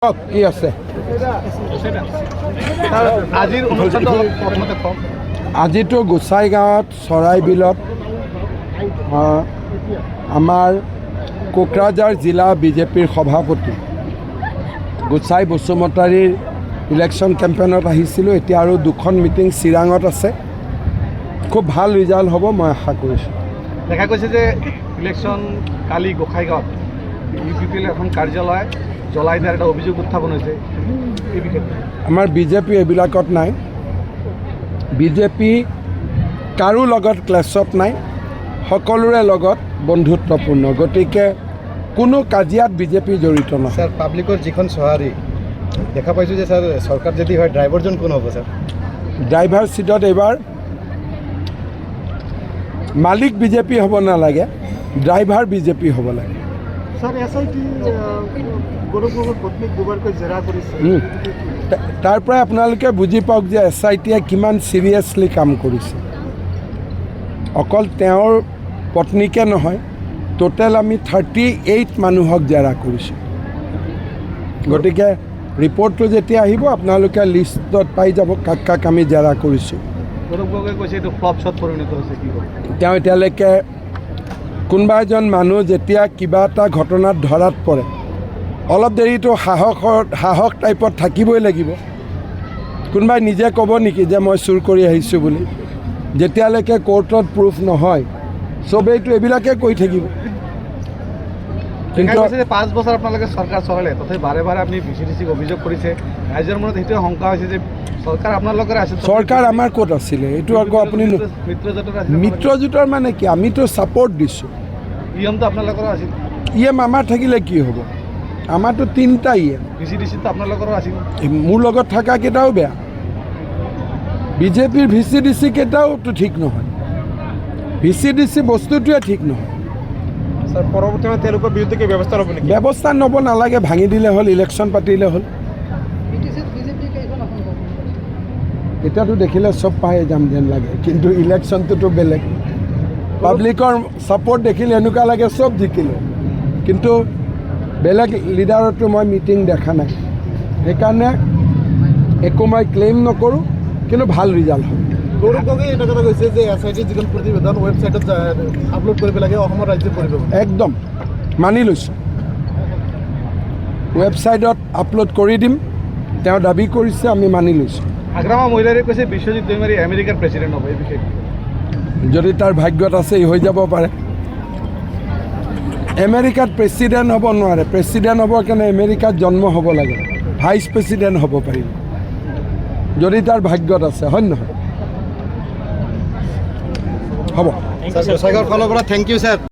কি আছে আজিতো গোসাই গাঁৱত চৰাই বিলত আমাৰ কোকৰাঝাৰ জিলা বিজেপিৰ সভাপতি গোসাই বসুমতাৰীৰ ইলেকশ্যন কেম্পেইনত আহিছিলোঁ। এতিয়া আৰু দুখন মিটিং চিৰাঙত আছে। খুব ভাল ৰিজাল্ট হ'ব মই আশা কৰিছোঁ। দেখা গৈছে যে ইলেকশ্যন কালি গোসাইগাঁৱত UPPL এখন কাৰ্যালয় জ্বলাই দিয়াৰ এটা অভিযোগ উত্থাপন হৈছে। এই বিষয়ে আমাৰ বিজেপি এইবিলাকত নাই। বিজেপি কাৰো লগত ক্লেছত নাই, সকলোৰে লগত বন্ধুত্বপূৰ্ণ। গতিকে কোনো কাজিয়াত বিজেপি জড়িত নহয়। স্যাৰ পাব্লিকৰ যিখন সঁহাৰি দেখা পাইছোঁ যে স্যাৰ চৰকাৰ যদি হয় ড্ৰাইভাৰজন কোন হ'ব স্যাৰ? ড্ৰাইভাৰ চিটত এইবাৰ মালিক বিজেপি হ'ব নালাগে, ড্ৰাইভাৰ বিজেপি হ'ব লাগে। স্যাৰ SIT গৌৰৱৰ পত্নীক দুবাৰকৈ জেৰা কৰিছে। তাৰ পৰাই আপোনালোকে বুজি পাওক যে SITয়ে কিমান চিৰিয়াছলি কাম কৰিছে। অকল তেওঁৰ পত্নীকে নহয়, টোটেল আমি 38 মানুহক জেৰা কৰিছোঁ। গতিকে ৰিপৰ্টটো যেতিয়া আহিব আপোনালোকে লিষ্টত পাই যাব কাক কাক আমি জেৰা কৰিছোঁ। গৌৰৱ গগৈ কৈছে এইটো ফ্লপ শ্বট পৰিণত হৈছে। কি হ'ব? তেওঁ এতিয়ালৈকে কোনোবা এজন মানুহ যেতিয়া কিবা এটা ঘটনাত ধৰাত পৰে অলপ দেৰিতো সাহস টাইপত থাকিবই লাগিব। কোনোবাই নিজে ক'ব নেকি যে মই চুৰ কৰি আহিছোঁ বুলি? যেতিয়ালৈকে কোৰ্টত প্ৰুফ নহয় চবেইতো এইবিলাকে কৈ থাকিব। কিন্তু 5 বছৰ আপোনালোকে চৰকাৰ চলালে, তথাপি বাৰে বাৰে আপুনি VCDCক অভিযোগ কৰিছে। ৰাইজৰ মনত সেইটোৱে শংকা হৈছে যে চৰকাৰ আপোনালোকৰ আছে। চৰকাৰ আমাৰ ক'ত আছিলে? এইটো আকৌ আপুনি মিত্ৰজোঁটৰ মানে কি? আমিতো ছাপৰ্ট দিছোঁ। ইএমটো আপোনালোকৰো আছিল। ইএম আমাৰ থাকিলে কি হ'ব? আমাৰতো 3টা ইএম। VCDCটো আপোনালোকৰো আছিল। মোৰ লগত থকা কেইটাও বেয়া। বিজেপিৰ VCDC কেইটাওতো ঠিক নহয়। VCDC বস্তুটোৱে ঠিক নহয়। স্যাৰ পৰৱৰ্তী সময়ত তেওঁলোকৰ বিৰুদ্ধে কি ব্যৱস্থা ল'ব নেকি? ব্যৱস্থা ল'ব নালাগে, ভাঙি দিলে হ'ল, ইলেকশ্যন পাতিলে হ'ল। এতিয়াতো দেখিলে চব পাই যাম যেন লাগে, কিন্তু ইলেকশ্যনটোতো বেলেগ। পাব্লিকৰ ছাপৰ্ট দেখিলে এনেকুৱা লাগে চব জিকিলে, কিন্তু বেলেগ লিডাৰতো মই মিটিং দেখা নাই। সেইকাৰণে একো মই ক্লেইম নকৰোঁ, কিন্তু ভাল ৰিজাল্ট হ'ব। গৌৰৱ গগৈ এটা কথা কৈছে যে SIT যিখন প্ৰতিবেদন ৱেবছাইটত আপলোড কৰিব লাগে অসমৰ ৰাজ্যিক পৰিৱেশ। একদম মানি লৈছোঁ, ৱেবছাইটত আপলোড কৰি দিম। তেওঁ দাবী কৰিছে, আমি মানি লৈছোঁ। আগ্ৰামা মহিলাৰে কৈছে বিশ্বজিৎ দৈমাৰী আমেৰিকাৰ প্ৰেচিডেণ্ট হ'ব। এই বিষয়ে যদি তাৰ ভাগ্যত আছে হৈ যাব পাৰে। আমেৰিকাত প্ৰেচিডেণ্ট হ'ব নোৱাৰে। প্ৰেচিডেণ্ট হ'বৰ কাৰণে আমেৰিকাত জন্ম হ'ব লাগে, ভাইচ প্ৰেচিডেণ্ট হ'ব পাৰিব যদি তাৰ ভাগ্যত আছে, হয় নহয়? হ'ব। গোসাইগাঁৱৰ ফালৰ পৰা থেংক ইউ স্যাৰ।